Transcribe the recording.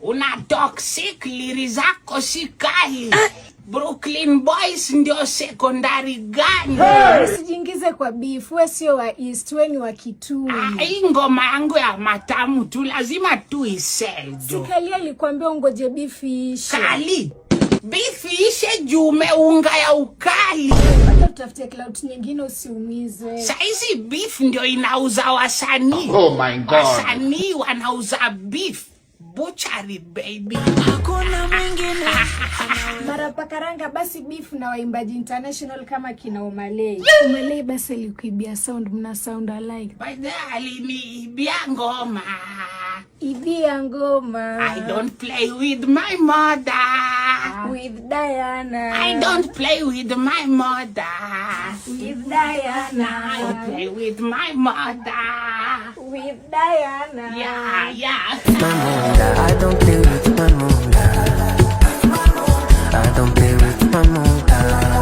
Una toxic, liri zako si kali. Brooklyn Boys ndio secondary gani? Usijiingize kwa beef, wewe sio wa East, wewe ni wa Kitui. Hii ngoma yangu ya matamu tu lazima tu isel. Sikali alikwambia ungoje beef ishe. Kali. Beef ishe juu umeunga ya ukali. Hata tutafutie clout nyingine usiumize. Saizi beef ndio inauza wasanii. Oh my God. Wasanii wanauza beef. Butchery baby. Hakuna mwingine. Marapa karanga basi beef na waimbaji international kama kina Omalay. Omalay basi alikuibia sound, mna sound alike. By the aliniibia ngoma. Ibia ngoma. I don't play with my mother. With Diana. I don't play with my mother. With Diana. I play with my mother. With Diana. Yeah. I don't play with my mother. I don't play with my mother.